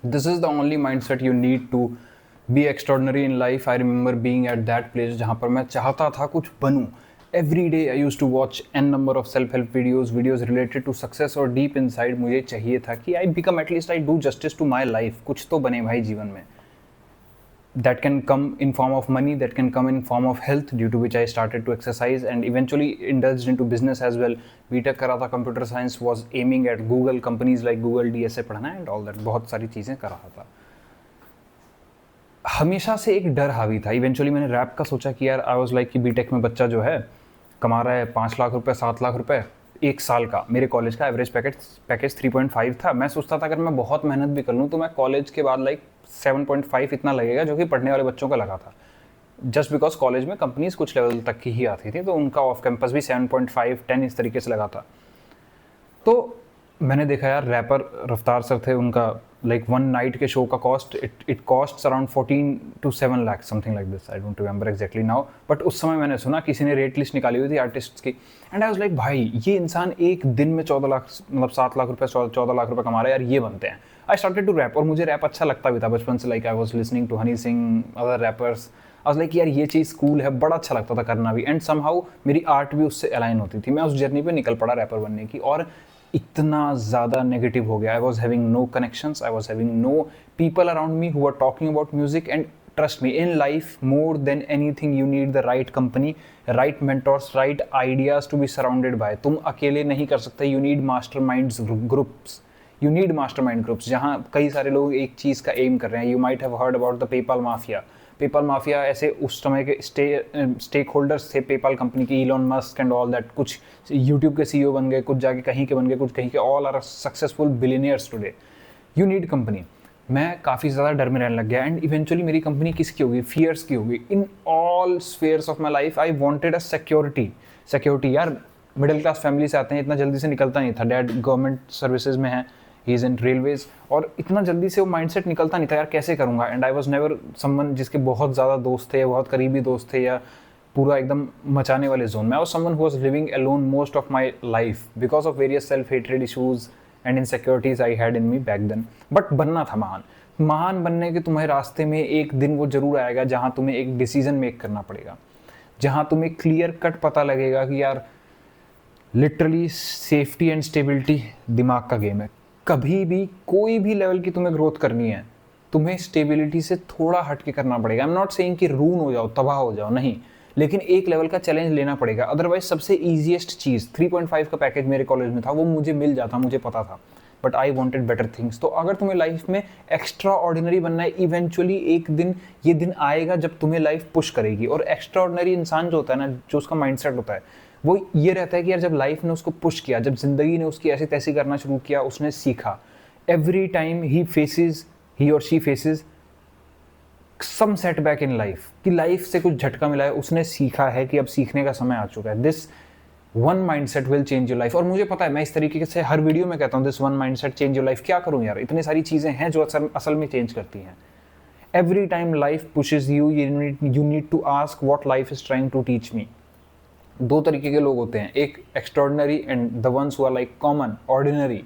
This is the only mindset you need to be extraordinary in life. I remember being at that place जहाँ पर मैं चाहता था कुछ बनूँ. Every day I used to watch n number of self-help videos related to success, और deep inside मुझे चाहिए था कि I become, at least I do justice to my life. कुछ तो बने भाई जीवन में. That can come in form of money, that can come in form of health, due to which I started to exercise and eventually indulged into business as well. BTech करा था computer science, was aiming at Google, companies like Google, DSA पढ़ना and all that, बहुत सारी चीज़ें कर रहा था. हमेशा से एक डर हावी था. इवेंचुअली मैंने रैप का सोचा कि यार आई वाज लाइक कि बीटेक में बच्चा जो है कमा रहा है 5 लाख रुपए 7 लाख रुपए एक साल का. मेरे कॉलेज का एवरेज पैकेज 3.5 था. मैं सोचता था अगर मैं बहुत मेहनत भी कर लूँ तो मैं कॉलेज के बाद लाइक 7.5 इतना लगेगा, जो कि पढ़ने वाले बच्चों का लगा था. जस्ट बिकॉज कॉलेज में कंपनीज कुछ लेवल तक की ही आती थी, तो उनका ऑफ कैंपस भी 7.5 10 इस तरीके से लगा था. तो मैंने देखा यार रैपर रफ्तार सर थे, उनका लाइक वन नाइट के शो का cost it cost around 14 to 7 lakh, something like this. I don't remember exactly now, but उस समय मैंने सुना किसी ने रेट लिस्ट निकाली हुई थी आर्टिस्ट्स की, एंड आई वाज लाइक भाई ये इंसान एक दिन में 14 लाख मतलब 7 लाख रुपए 14 लाख रुपए कमा रहा है यार, ये बनते हैं. आई स्टार्टेड टू रैप, और मुझे रैप अच्छा लगता भी था बचपन से. Like I was listening to Honey Singh, other rappers. I was like यार ये चीज़ कूल है, बड़ा अच्छा लगता था करना भी, एंड समहाउ मेरी आर्ट भी उससे अलाइन होती थी. मैं उस जर्नी पे निकल पड़ा रैपर बनने की, और इतना ज़्यादा नेगेटिव हो गया. I was having no connections, I was having no people around me who are talking about music. And trust me, in life more than anything you need the right company, right mentors, right ideas to be surrounded by. तुम अकेले नहीं कर सकते. You need masterminds groups, you need mastermind groups जहाँ कई सारे लोग एक चीज़ का एम कर रहे हैं. You might have heard about the PayPal mafia. PayPal mafia ऐसे उस समय के स्टेक होल्डर्स थे पेपाल कंपनी के, Elon Musk and all that. कुछ यूट्यूब के सीईओ बन गए, कुछ जाके कहीं के बन गए, कुछ कहीं के. All are successful billionaires today. You need company. मैं काफ़ी ज़्यादा डर में रहने लग गया, एंड इवेंचुअली मेरी कंपनी किसकी होगी? फियर्स की होगी. In all spheres of my life I wanted a security. यार मिडिल क्लास फैमिली से आते हैं, इतना जल्दी से निकलता नहीं था. डैड गवर्नमेंट सर्विसेज में है, ही इज़ इन रेलवेज, और इतना जल्दी से वो माइंडसेट निकलता नहीं था यार कैसे करूँगा. And I was never someone जिसके बहुत ज़्यादा दोस्त थे या बहुत करीबी दोस्त थे या पूरा एकदम मचाने वाले जोन में. I was someone who was living alone most of my life because of various self hatred issues and insecurities I had in me back then. But बनना था महान बनने के तुम्हारे रास्ते में एक दिन वो जरूर आएगा जहाँ तुम्हें एक डिसीजन मेक करना पड़ेगा, जहाँ तुम्हें क्लियर कट पता लगेगा कि यार लिटरली सेफ्टी एंड स्टेबिलिटी दिमाग का गेम है. कभी भी कोई भी लेवल की तुम्हें ग्रोथ करनी है, तुम्हें स्टेबिलिटी से थोड़ा हट के करना पड़ेगा. आई एम नॉट सेइंग कि रून हो जाओ, तबाह हो जाओ, नहीं, लेकिन एक लेवल का चैलेंज लेना पड़ेगा. अदरवाइज सबसे ईजीएस्ट चीज़ 3.5 का पैकेज मेरे कॉलेज में था, वो मुझे मिल जाता, मुझे पता था, but I wanted better things. तो अगर तुम्हें लाइफ में एक्स्ट्रा ऑर्डिनरी बनना है, इवेंचुअली एक दिन ये दिन आएगा जब तुम्हें लाइफ पुश करेगी. और एक्स्ट्रा ऑर्डिनरी इंसान जो होता है ना, जो उसका माइंडसेट होता है, वो ये रहता है कि यार जब लाइफ ने उसको पुश किया, जब जिंदगी ने उसकी ऐसी तैसी करना शुरू किया, उसने सीखा. एवरी टाइम ही और she faces some setback in life, कि लाइफ से कुछ झटका मिला है, उसने सीखा है कि अब सीखने का समय आ चुका है. This one mindset will change your life. और मुझे पता है, मैं इस तरीके से हर वीडियो में कहता हूँ this one mindset change your life. क्या करूँ यार, इतनी सारी चीज़ें हैं जो असल में चेंज करती हैं. Every time life pushes you need to ask what life is trying to teach me. दो तरीके के लोग होते हैं, एक extraordinary and the ones who are like common ordinary,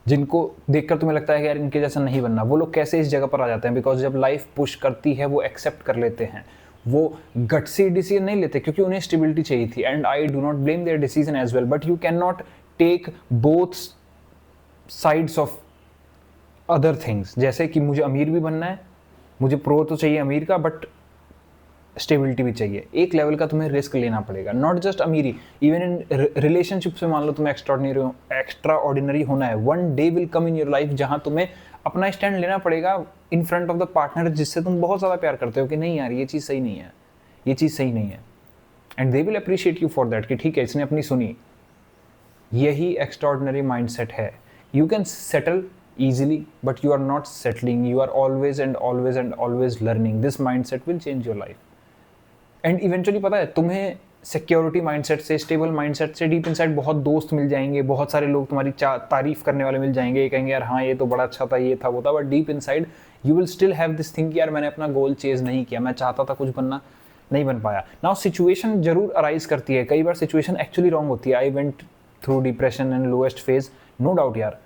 जिनको देखकर तुम्हें लगता है कि यार इनके जैसा नहीं बनना. वो लोग कैसे इस जगह पर आ जाते हैं? बिकॉज जब लाइफ पुश करती है वो एक्सेप्ट कर लेते हैं, वो गट्सी डिसीजन नहीं लेते क्योंकि उन्हें स्टेबिलिटी चाहिए थी. And I do not blame their decision as well, but you can not take both sides of other things. जैसे कि मुझे अमीर भी बनना है, मुझे प्रो तो चाहिए अमीर का, बट स्टेबिलिटी भी चाहिए. एक लेवल का तुम्हें रिस्क लेना पड़ेगा. नॉट जस्ट अमीरी, इवन इन रिलेशनशिप में मान लो तुम्हें एक्स्ट्रा ऑर्डिनरी होना है. One day will come in your life जहाँ तुम्हें अपना स्टैंड लेना पड़ेगा in front of the partner जिससे तुम बहुत ज़्यादा प्यार करते हो, कि नहीं यार ये चीज़ सही नहीं है, ये चीज़ सही नहीं है. And they will appreciate you for that कि ठीक है इसने अपनी सुनी. यही एक्स्ट्राऑर्डिनरी माइंडसेट है. You can settle easily, but you are not settling. You are always and always and always learning. This mindset will change your life. And eventually पता है तुम्हें सिक्योरिटी माइंडसेट से, स्टेबल माइंडसेट से deep inside बहुत दोस्त मिल जाएंगे, बहुत सारे लोग तुम्हारी तारीफ करने वाले मिल जाएंगे, कहेंगे यार हाँ ये तो बड़ा अच्छा था, ये था वो था. But deep inside you will still have this thing कि यार मैंने अपना गोल चेज नहीं किया, मैं चाहता था कुछ बनना, नहीं बन पाया. नाउ सिचुएशन जरूर अराइज करती है, कई बार सिचुएशन एक्चुअली रॉन्ग होती है. I went through depression and lowest phase, no doubt यार.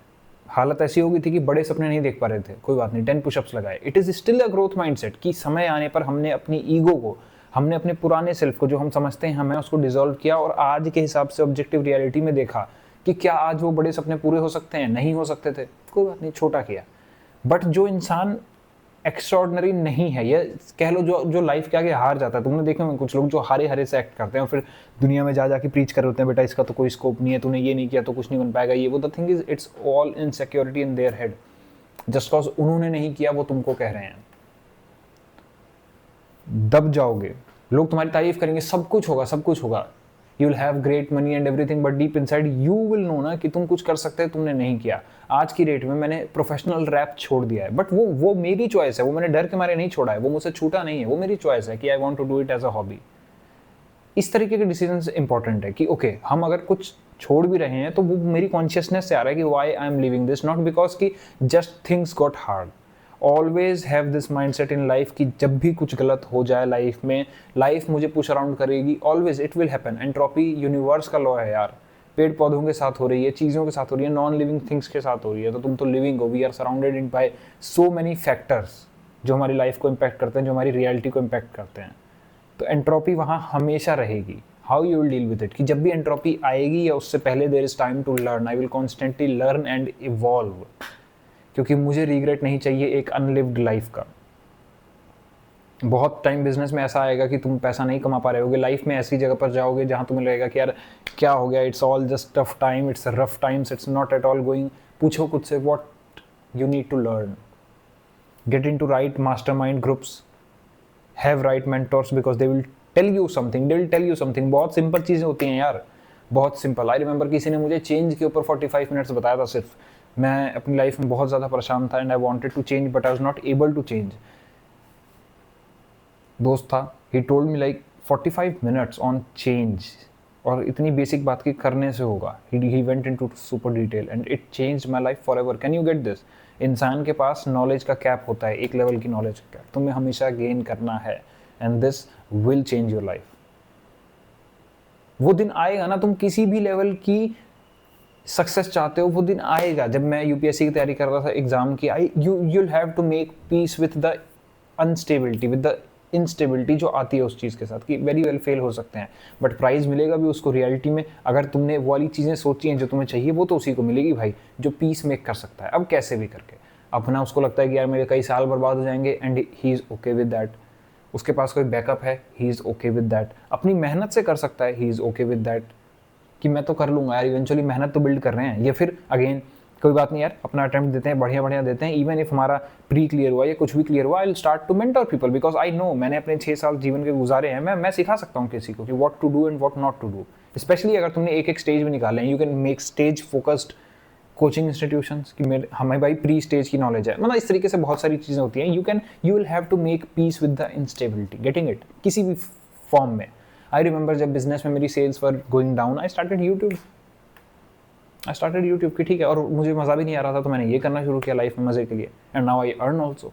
हालत ऐसी हो गई थी कि बड़े सपने नहीं देख पा रहे थे, कोई बात नहीं, 10 पुशअप्स लगाए। It is still a growth mindset कि समय आने पर हमने अपनी ईगो को, हमने अपने पुराने सेल्फ को जो हम समझते हैं हमें, उसको डिसॉल्व किया और आज के हिसाब से ऑब्जेक्टिव रियलिटी में देखा कि क्या आज वो बड़े सपने पूरे हो सकते हैं, नहीं हो सकते थे, कोई बात नहीं, छोटा किया। बट जो इंसान एक्स्ट्रॉर्डनरी नहीं है, या कह लो जो लाइफ के आगे हार जाता है, तुमने देखा होंगे कुछ लोग जो हारे हरे से एक्ट करते हैं और फिर दुनिया में जा के प्रीच कर रहे होते हैं, बेटा इसका तो कोई स्कोप नहीं है, तूने ये नहीं किया तो कुछ नहीं बन पाएगा, ये वो। The thing is it's all insecurity in their head, just cause उन्होंने नहीं किया वो तुमको कह रहे हैं। दब जाओगे, लोग तुम्हारी तारीफ करेंगे, सब कुछ होगा, सब कुछ होगा, you will have great money and everything, but deep inside you will know ना कि तुम कुछ कर सकते हैं, तुमने नहीं किया। आज की डेट में मैंने प्रोफेशनल रैप छोड़ दिया है, बट वो मेरी चॉइस है, वो मैंने डर के मारे नहीं छोड़ा है, वो मुझसे छूटा नहीं है, वो मेरी चॉइस है कि I want to do it as a hobby. इस तरीके के डिसीजंस इंपॉर्टेंट है कि ओके हम अगर कुछ छोड़ भी रहे हैं तो वो मेरी कॉन्शियसनेस से आ रहा है कि why I am living this, not because कि just things got hard. Always have this mindset in life कि जब भी कुछ गलत हो जाए लाइफ में, लाइफ मुझे पुश अराउंड करेगी, always it will happen. Entropy universe का लॉ है यार, पेड़ पौधों के साथ हो रही है, चीज़ों के साथ हो रही है, नॉन लिविंग थिंग्स के साथ हो रही है, तो तुम तो लिविंग हो। We are surrounded in by so many factors जो हमारी लाइफ को इम्पैक्ट करते हैं, जो हमारी रियलिटी को इम्पैक्ट करते हैं। तो एंट्रोपी वहाँ हमेशा रहेगी। How you will deal with it, कि जब भी एंट्रोपी आएगी या उससे पहले there is time to learn, I will constantly learn and evolve, क्योंकि मुझे रिग्रेट नहीं चाहिए एक अनलिव्ड लाइफ का। बहुत टाइम बिजनेस में ऐसा आएगा कि तुम पैसा नहीं कमा पा रहे होगे, लाइफ में ऐसी जगह पर जाओगे जहां तुम्हें लगेगा कि यार क्या हो गया, it's all just tough time, it's rough times, it's not at all going. पूछो खुद से what you need to learn, get into right mastermind groups, have right mentors because they will tell you something, they will tell you something. बहुत simple चीज़ें होती हैं यार, बहुत simple. I remember किसी ने मुझे चेंज के ऊपर 45 मिनट्स बताया था सिर्फ। मैं अपनी लाइफ में बहुत ज़्यादा परेशान था and I wanted to change but I was not able to change. दोस्त था, he told me like 45 minutes on change, और इतनी बेसिक बात की करने से होगा। He went into super detail and it changed my life forever. Can you get this? इंसान के पास नॉलेज का कैप होता है, एक लेवल की नॉलेज का कैप, तुम्हें हमेशा गेन करना है and this will change your life. वो दिन आएगा ना, तुम किसी भी लेवल की सक्सेस चाहते हो, वो दिन आएगा। जब मैं यूपीएससी की तैयारी कर रहा था एग्जाम की, you'll have to make peace with the unstability, with the instability जो आती है उस चीज़ के साथ, कि वेरी वेल फेल हो सकते हैं बट प्राइज मिलेगा भी उसको रियलिटी में। अगर तुमने वो वाली चीज़ें सोची हैं जो तुम्हें चाहिए, वो तो उसी को मिलेगी भाई जो पीस मेक कर सकता है। अब कैसे भी करके अपना उसको लगता है कि यार मेरे कई साल बर्बाद हो जाएंगे, and he is okay with that. उसके पास कोई बैकअप है, he is okay with that. अपनी मेहनत से कर सकता है, he is okay with that, कि मैं तो कर लूँगा यार, इवेंचुअली मेहनत तो बिल्ड कर रहे हैं। या फिर अगेन कोई बात नहीं यार, अपना अटेम्प्ट देते हैं, बढ़िया देते हैं, इवन इफ हमारा प्री क्लियर हुआ या कुछ भी क्लियर हुआ, I will start to mentor people because I know, मैंने अपने 6 साल जीवन के गुजारे हैं, मैं सिखा सकता हूँ किसी को कि what to do and what not to do. Specially अगर तुमने एक स्टेज में निकाले हैं, you can make stage focused coaching institutions कि मेरे हमें भाई प्री स्टेज की नॉलेज है, मतलब इस तरीके से बहुत सारी चीज़ें होती हैं। You will have to make peace with the instability, getting it, किसी भी फॉर्म में। आई रिमेंबर जब बिजनेस में मेरी sales were going down, I started YouTube की, ठीक है, और मुझे मज़ा भी नहीं आ रहा था, तो मैंने ये करना शुरू किया लाइफ में मज़े के लिए, and now I earn also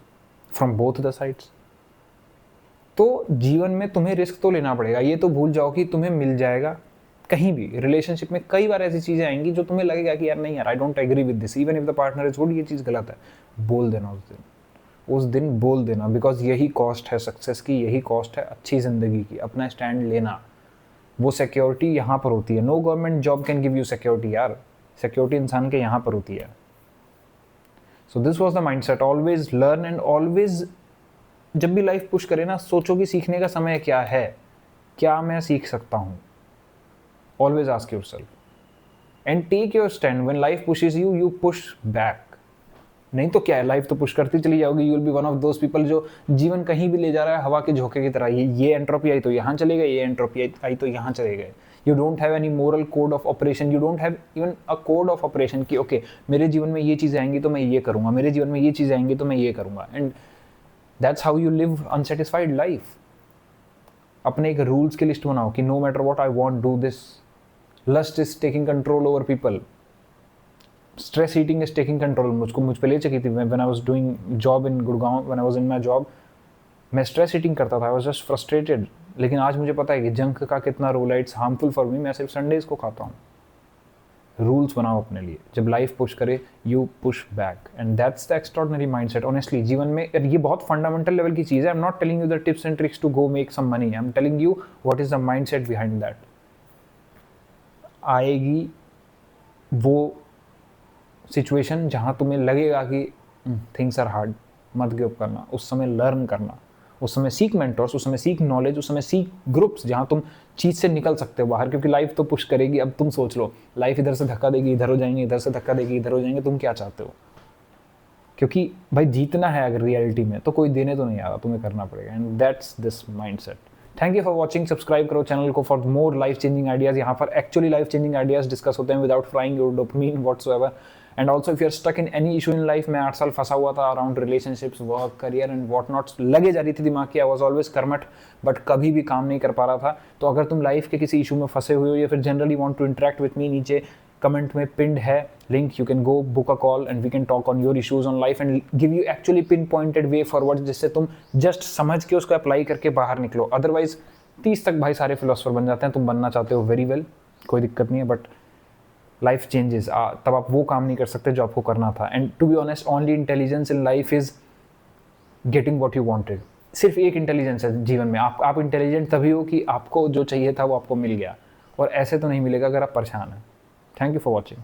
from both the sides. तो जीवन में तुम्हें रिस्क तो लेना पड़ेगा, ये तो भूल जाओ कि तुम्हें मिल जाएगा कहीं भी। रिलेशनशिप में कई बार ऐसी चीज़ें आएंगी जो तुम्हें लगेगा कि यार नहीं यार, I don't agree with this, even if the partner is good, ये चीज़ गलत है, बोल देना उस दिन बोल देना, बिकॉज यही कॉस्ट है सक्सेस की, यही कॉस्ट है अच्छी ज़िंदगी की, अपना स्टैंड लेना। वो सिक्योरिटी यहाँ पर होती है। No government job can give you security यार, सिक्योरिटी इंसान के यहाँ पर होती है। So this was the mind set, always learn and always, जब भी लाइफ पुश करे ना, सोचो कि सीखने का समय क्या है, क्या मैं सीख सकता हूँ। Always ask yourself and take your stand. When life pushes you, you push back. नहीं तो क्या है, लाइफ तो पुश करती चली जाओगी। You will be one of those people जो जीवन कहीं भी ले जा रहा है हवा के झोंके की तरह। ये एंट्रोपी आई तो यहाँ चले गए, ये एंट्रोपी आई तो यहाँ चले गए। You don't have any moral code of operation, you don't have even a code of operation कि ओके मेरे जीवन में ये चीज़ें आएंगी तो मैं ये करूँगा, मेरे जीवन में ये चीज़ें आएंगी तो मैं ये करूँगा। And that's how you live unsatisfied life. अपने एक रूल्स की लिस्ट बनाओ कि no matter what I won't do this. Lust is taking control over people, stress eating is taking control. मुझ पे ले चुकी थी। When I was doing job in Gurgaon, when I was in my job, मैं stress eating करता था, I was just frustrated. लेकिन आज मुझे पता है कि जंक का कितना रोल है, इट्स हार्मफुल फॉर मी। मैं सिर्फ संडेज को खाता हूँ। रूल्स बनाओ अपने लिए, जब लाइफ पुश करे you push back, and that's the extraordinary mindset honestly जीवन में। ये बहुत फंडामेंटल लेवल की चीज़ है। I am not telling you the tips and tricks to go make some money, I am telling you what is the mindset behind that. आएगी वो situation जहाँ तुम्हें लगेगा कि थिंग्स आर हार्ड, मत गिव अप करना, उस समय लर्न करना, उस समय सीख मेंटर्स, उस समय सीख नॉलेज, उस समय सीख ग्रुप्स जहाँ तुम चीज़ से निकल सकते हो बाहर, क्योंकि लाइफ तो पुश करेगी। अब तुम सोच लो, लाइफ इधर से धक्का देगी, इधर हो जाएंगे, इधर से धक्का देगी, इधर हो जाएंगे, तुम क्या चाहते हो? क्योंकि भाई जीतना है अगर रियलिटी में तो कोई देने तो नहीं आ रहा, तुम्हें करना पड़ेगा, and that's this mindset. Thank you for watching, subscribe करो चैनल को for more life changing ideas. यहाँ पर actually life changing ideas discuss होते हैं without frying your dopamine whatsoever. And also if you are stuck in any issue in life, मैं 8 साल फंसा हुआ था around relationships, work, career and what not, लगे जा रही थी दिमाग की, आई वॉज ऑलवेज कर्मठ बट कभी भी काम नहीं कर पा रहा था। तो अगर तुम लाइफ के किसी इशू में फंसे हुए हो या फिर generally want to interact with me, नीचे कमेंट में पिंड है link, you can go book a call and we can talk on your issues on life and give you actually pin pointed way forward, जिससे तुम just समझ के उसको apply करके बाहर निकलो। अदरवाइज 30 तक भाई सारे फिलोसफर बन जाते हैं, तुम बनना चाहते हो वेरी वेल, कोई दिक्कत नहीं है, बट लाइफ चेंजेस, तब आप वो काम नहीं कर सकते जो आपको करना था। And to be honest, only intelligence in life is getting what you wanted. सिर्फ एक इंटेलिजेंस है जीवन में, आप इंटेलिजेंट तभी हो कि आपको जो चाहिए था वो आपको मिल गया, और ऐसे तो नहीं मिलेगा अगर आप परेशान हैं। Thank you for watching.